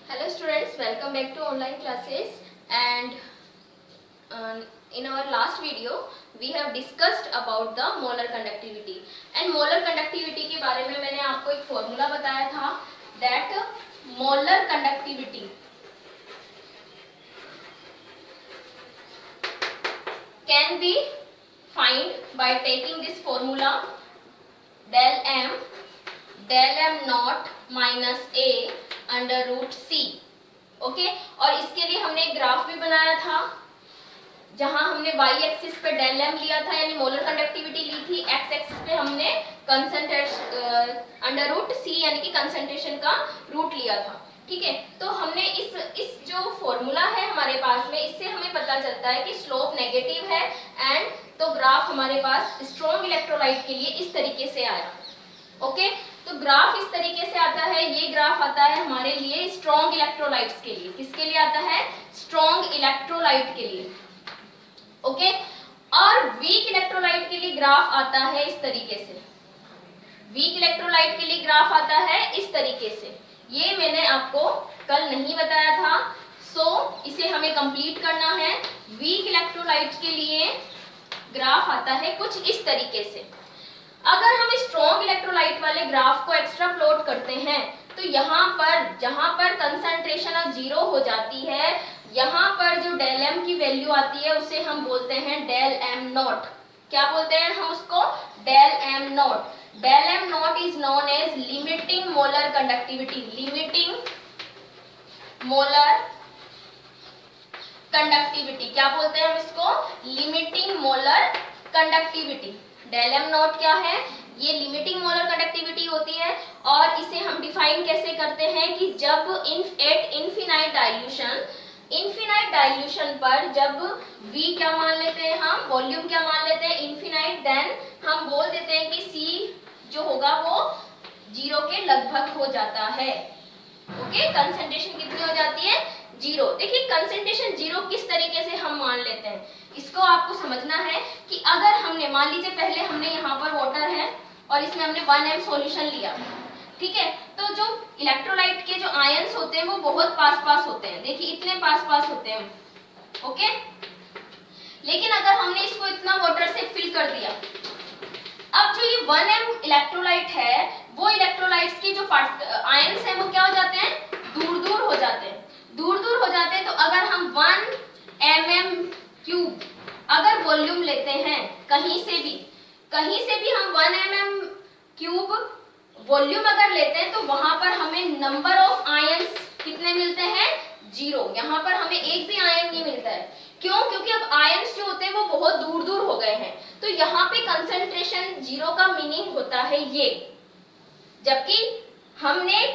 Hello students, welcome back to online classes. And in our last video we have discussed about the molar conductivity. And molar conductivity के बारे में मैंने आपको एक formula बताया था that molar conductivity can be find by taking this formula del m naught minus a under root C. Okay, और इसके लिए हमने एक ग्राफ भी बनाया था जहां हमने y एक्सिस पे डेल एम लिया था यानी मोलर कंडक्टिविटी ली थी, x एक्सिस पे हमने कंसंट्रेशन अंडर रूट सी यानी कि कंसंट्रेशन का रूट लिया था. ठीक है, तो हमने इस जो फॉर्मूला है हमारे पास में, इससे हमें पता चलता है कि स्लोप नेगेटिव है. एंड तो ग्राफ हमारे पास स्ट्रॉन्ग इलेक्ट्रोलाइट के लिए इस तरीके से आया. ओके, तो ग्राफ इस तरीके से आता है. ये ग्राफ आता है हमारे लिए स्ट्रॉन्ग इलेक्ट्रोलाइट्स के लिए. किसके लिए आता है? स्ट्रॉन्ग इलेक्ट्रोलाइट के लिए. ओके, और वीक इलेक्ट्रोलाइट के लिए ग्राफ आता है इस तरीके से. वीक इलेक्ट्रोलाइट के लिए ग्राफ आता है इस तरीके से. ये मैंने आपको कल नहीं बताया था, सो इसे हमें कंप्लीट करना है. वीक इलेक्ट्रोलाइट के लिए ग्राफ आता है कुछ इस तरीके से. अगर हम स्ट्रॉन्ग इलेक्ट्रोलाइट वाले ग्राफ को एक्स्ट्रा प्लॉट करते हैं तो यहाँ पर जहां पर कंसंट्रेशन अब जीरो हो जाती है, यहाँ पर जो डेल एम की वैल्यू आती है उसे हम बोलते हैं डेल एम नॉट. क्या बोलते हैं हम उसको? Del M naught. Del M naught is known as limiting molar conductivity. Limiting molar conductivity क्या बोलते हैं हम इसको? Limiting molar conductivity. Del M naught क्या है? ये लिमिटिंग मोलर कंडक्टिविटी होती है. और इसे हम डिफाइन कैसे करते हैं कि जब एट इनफिनाइट डाइल्यूशन पर जब V क्या मान लेते हैं हम? वॉल्यूम क्या मान लेते हैं? इनफिनाइट. देन हम बोल देते हैं कि C जो होगा वो जीरो के लगभग हो जाता है. ओके, कंसंट्रेशन कितनी हो जाती है? जीरो. देखिए कंसंट्रेशन जीरो किस तरीके से हम मान लेते हैं, इसको आपको समझना है कि अगर हमने मान लीजिए पहले हमने यहाँ पर वाटर है और इसमें हमने 1m सॉल्यूशन लिया. ठीक है, तो जो इलेक्ट्रोलाइट के जो आयंस होते हैं वो बहुत पास होते हैं. देखिए इतने पास होते हैं. ओके, लेकिन अगर हमने इसको इतना वाटर से फिल कर दिया, अब जो ये 1m इलेक्ट्रोलाइट है वो इलेक्ट्रोलाइट्स के जो आयंस हैं वो क्या हो जाते हैं? दूर हो जाते हैं. दूर हो जाते हैं. तो अगर हम 1 mm क्यूब अगर वॉल्यूम लेते हैं कहीं से भी हम 1 mm क्यूब वॉल्यूम अगर लेते हैं तो वहां पर हमें नंबर ऑफ आयंस कितने मिलते हैं? जीरो. यहाँ पर हमें एक भी आयन नहीं मिलता है. क्यों? क्योंकि अब आयंस जो होते हैं वो बहुत दूर हो गए हैं. तो यहाँ पे कंसंट्रेशन जीरो का मीनिंग होता है ये, जबकि हमने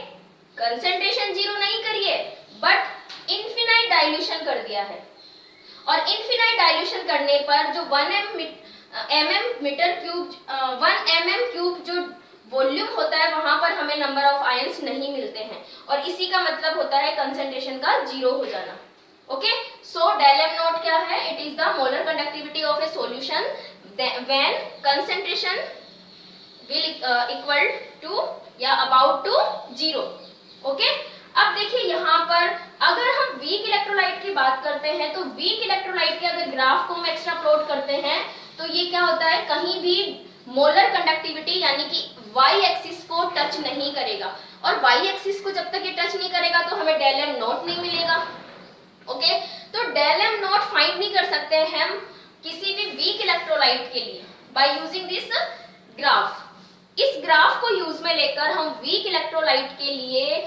कंसंट्रेशन जीरो नहीं करी है बट इनफिनाइट डाइल्यूशन कर दिया है. और इनफिनाइट डाइल्यूशन करने पर जो 1 mm क्यूब जो वॉल्यूम होता है वहां पर हमें नंबर ऑफ आयंस नहीं मिलते हैं. और इसी का मतलब होता है कंसंट्रेशन का जीरो हो जाना. Okay, so del M naught क्या है? It is the molar conductivity of a solution when concentration will equal to या अबाउट टू जीरो. ओके, अब देखिए यहाँ पर अगर हम वीक इलेक्ट्रोलाइट की बात करते हैं तो वीक इलेक्ट्रोलाइट के अगर ग्राफ को हम एक्स्ट्रा प्लॉट करते हैं तो ये क्या होता है? कहीं भी मोलर कंडक्टिविटी यानी कि y एक्सिस को टच नहीं करेगा. और y एक्सिस को जब तक ये टच नहीं करेगा तो हमें डेल एम नॉट नहीं मिलेगा. ओके, तो डेल एम नॉट फाइंड नहीं कर सकते हैं हम किसी भी वीक इलेक्ट्रोलाइट के लिए बाय यूजिंग दिस ग्राफ. इस ग्राफ को यूज में लेकर हम वीक इलेक्ट्रोलाइट के लिए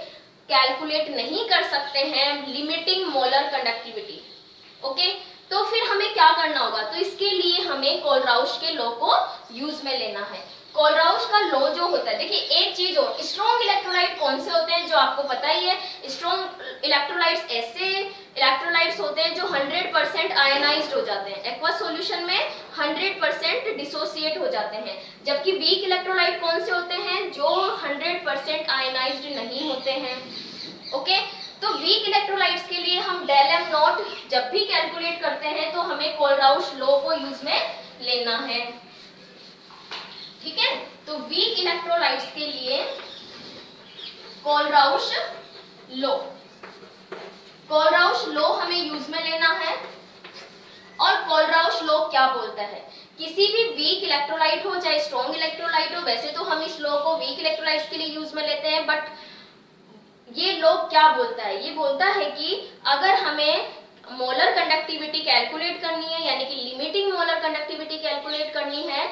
कैलकुलेट नहीं कर सकते हैं लिमिटिंग मोलर कंडक्टिविटी. ओके, तो फिर हमें क्या करना होगा? तो इसके लिए हमें कोलराउश के लॉ को यूज में लेना है. कोलराउश का लॉ जो होता है, देखिए एक चीज और, स्ट्रॉन्ग इलेक्ट्रोलाइट कौन से होते हैं जो आपको पता ही है. स्ट्रॉन्ग इलेक्ट्रोलाइट्स ऐसे इलेक्ट्रोलाइट्स होते हैं जो 100% आयनाइज्ड हो जाते हैं. एक्वस सॉल्यूशन में 100% डिसोसिएट हो जाते हैं. जबकि वीक इलेक्ट्रोलाइट कौन से होते हैं? जो 100% आयनाइज्ड नहीं होते हैं. ओके, तो वीक इलेक्ट्रोलाइट्स के लिए हम डेल एम नॉट जब भी कैलकुलेट करते हैं तो हमें कोलराउश लॉ को यूज में लेना है. ठीक है, तो वीक इलेक्ट्रोलाइट्स के लिए कोलराउश लॉ. कोलराउश लॉ हमें यूज में लेना है। और कोलराउश लॉ क्या बोलता है, किसी भी वीक इलेक्ट्रोलाइट हो चाहे स्ट्रॉन्ग इलेक्ट्रोलाइट हो, वैसे तो हम इस लॉ को वीक इलेक्ट्रोलाइट्स के लिए यूज में लेते हैं, बट ये लॉ क्या बोलता है, ये बोलता है कि अगर हमें मोलर कंडक्टिविटी कैलकुलेट करनी है, यानी कि लिमिटिंग मोलर कंडक्टिविटी कैलकुलेट करनी है,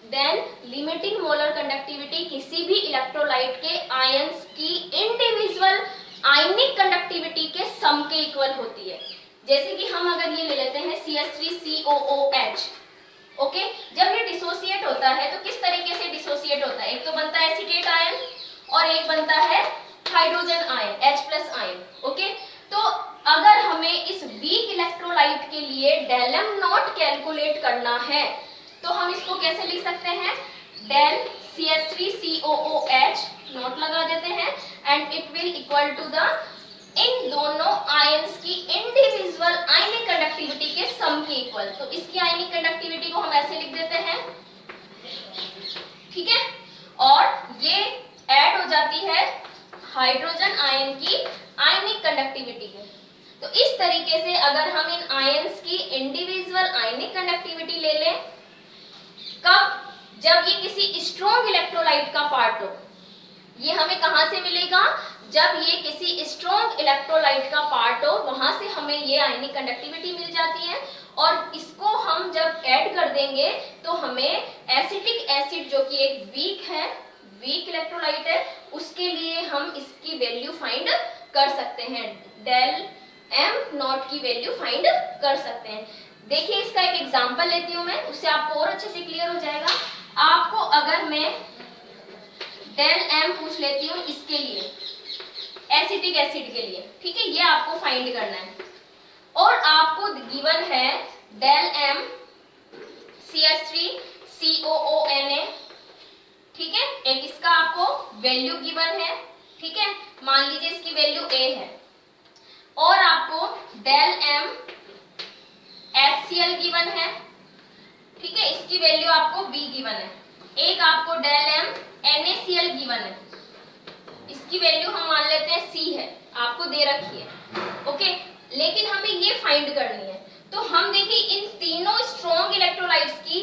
देन लिमिटिंग मोलर कंडक्टिविटी किसी भी इलेक्ट्रोलाइट के आयंस की इंडिविजुअल आयनिक कंडक्टिविटी के सम के इक्वल होती है। जैसे कि हम अगर ये ले लेते हैं CH3COOH, ओके, जब ये डिसोसिएट होता है तो किस तरीके से डिसोसिएट होता है, एक तो बनता है एसीटेट आयन और एक बनता है hydrogen ion H+ ion, okay. तो अगर हमें इस वीक इलेक्ट्रोलाइट के लिए डेलम नॉट कैलकुलेट करना है तो हम इसको कैसे लिख सकते हैं, डेल CH3COOH नॉट लगा देते हैं and it will equal to the इन दोनों आयंस की इंडिविजुअल आयनिक कंडक्टिविटी के सम के इक्वल। तो इसकी आयनिक कंडक्टिविटी को हम ऐसे लिख देते हैं, ठीक है, और ये ऐड हो जाती है हाइड्रोजन आयन की आयनिक कंडक्टिविटी में। तो इस तरीके से अगर हम इन आयंस की इंडिविजुअल आयनिक कंडक्टिविटी ले लें, कब, जब ये किसी स्ट्रॉन्ग इलेक्ट्रोलाइट का पार्ट हो, ये हमें कहां से मिलेगा, जब ये किसी स्ट्रॉन्ग इलेक्ट्रोलाइट का पार्ट हो, वहां से हमें ये आयनिक कंडक्टिविटी मिल जाती है। और इसको हम जब ऐड कर देंगे तो हमें एसिटिक एसिड जो कि एक वीक इलेक्ट्रोलाइट है, उसके लिए हम इसकी वैल्यू फाइंड कर सकते हैं, डेल m नॉट की वैल्यू फाइंड कर सकते हैं। देखिए इसका एक एग्जांपल लेती हूं मैं, उससे आपको और अच्छे से क्लियर हो जाएगा। आपको अगर मैं डेल m पूछ लेती हूँ इसके लिए, एसिटिक एसिड के लिए, ठीक है, ये आपको फाइंड करना है, और आपको गिवन है डेल m CH3COONA, ठीक है, एक इसका आपको वैल्यू गिवन है, ठीक है, मान लीजिए इसकी वैल्यू a है, और आपको डेल m HCl गिवन है, ठीक है, इसकी वैल्यू आपको b गिवन है, एक आपको डेल m NaCl गिवन है, इसकी वैल्यू हम मान लेते हैं c है, आपको दे रखी है, ओके। लेकिन हमें ये फाइंड करनी है, तो हम देखिए इन तीनों स्ट्रॉन्ग इलेक्ट्रोलाइट्स की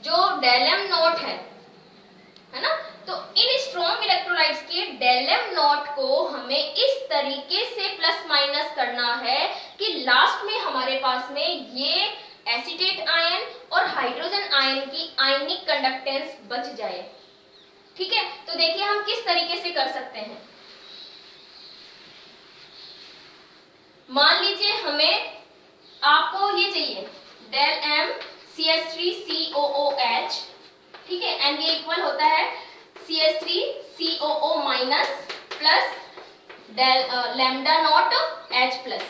जो डेलम नॉट है ना, तो इन स्ट्रॉन्ग इलेक्ट्रोलाइट्स के डेलम नॉट को हमें इस तरीके से प्लस माइनस करना है कि लास्ट में हमारे पास में ये एसीटेट आयन और हाइड्रोजन आयन की आयनिक कंडक्टेंस बच जाए, ठीक है। तो देखिए हम किस तरीके से कर सकते हैं, मान लीजिए हमें, आपको ये चाहिए डेल m CH3COOH, ठीक है, एंड ये इक्वल होता है CH3COO minus plus del lambda naught H plus,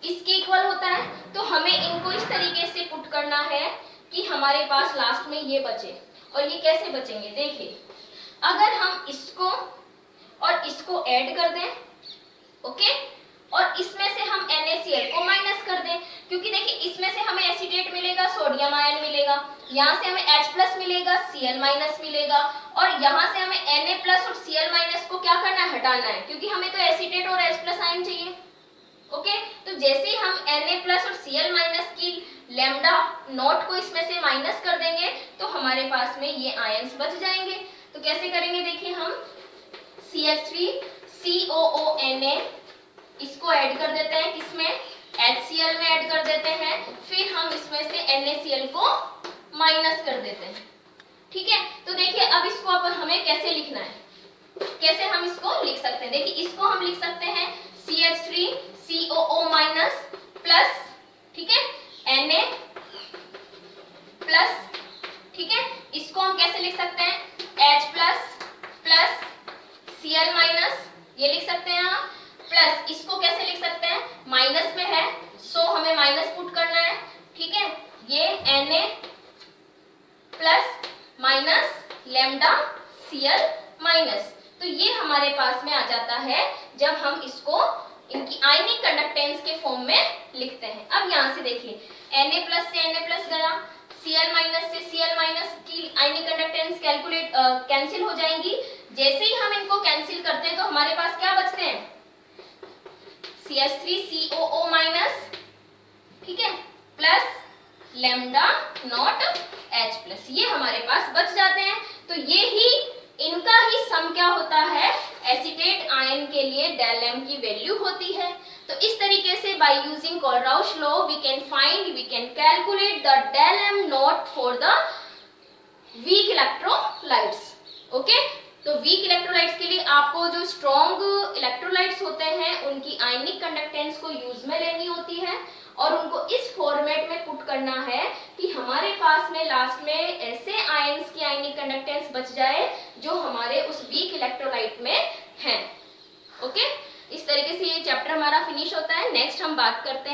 इसके इक्वल होता है। तो हमें इनको इस तरीके से पुट करना है कि हमारे पास लास्ट में ये बचे, और ये कैसे बचेंगे, देखिए अगर हम इसको और इसको ऐड कर दें, ओके, और इसमें से हम NaCl को माइनस कर दें, क्योंकि देखिए इसमें से हमें एसीटेट मिलेगा, सोडियम आयन मिलेगा, यहाँ से हमें H+ मिलेगा, Cl- मिलेगा, और यहाँ से हमें Na+ और Cl- को क्या करना है, हटाना है, क्योंकि हमें तो एसीटेट और H+ आयन चाहिए, ओके। तो जैसे ही हम Na+ और Cl- की लैम्डा नॉट को इसमें से माइनस कर देंगे तो हमारे पास में ये आयंस बच जाएंगे। तो कैसे करेंगे, देखिए हम CH3COONA इसको ऐड कर देते हैं, किसमें, HCl में ऐड कर देते हैं, फिर हम इसमें से NaCl को माइनस कर देते हैं, ठीक है। तो देखिए अब इसको अब हमें कैसे लिखना है, कैसे हम इसको लिख सकते हैं, देखिए इसको हम लिख सकते हैं CH3COO माइनस प्लस, ठीक है, Na प्लस, ठीक है, इसको हम कैसे लिख सकते हैं, H प्लस Cl माइनस, ये लिख सकते हैं हम, प्लस इसको कैसे लिख सकते हैं, माइनस में है सो हमें माइनस पुट करना है, ठीक है, ये Na plus minus lambda Cl minus, तो ये हमारे पास में आ जाता है जब हम इसको इनकी आयनिक कंडक्टेंस के फॉर्म में लिखते हैं। अब यहाँ से देखिए Na+ से Na+ गया, Cl- से Cl- की आयनिक कंडक्टेंस कैंसिल हो जाएंगी। जैसे ही हम इनको कैंसिल करते हैं तो हमारे पास क्या बचते हैं, CH3COO माइनस, ठीक है, plus lambda naught H plus, ये हमारे पास बच जाते हैं। तो ये ही इनका ही सम क्या होता है, एसीटेट आयन के लिए डेल m की वैल्यू होती है। तो इस तरीके से by using Kohlrausch law we can calculate the del m naught for the weak electrolytes. Okay, तो वीक इलेक्ट्रोलाइट्स के लिए आपको जो स्ट्रॉन्ग इलेक्ट्रोलाइट्स होते हैं उनकी आयनिक कंडक्टेंस को यूज में लेनी होती है और उनको इस फॉर्मेट में पुट करना है कि हमारे पास में लास्ट में ऐसे आयंस की आयनिक कंडक्टेंस बच जाए जो हमारे उस वीक इलेक्ट्रोलाइट में हैं। ओके, इस तरीके से ये चैप्टर हमारा फिनिश होता है। नेक्स्ट हम बात करते हैं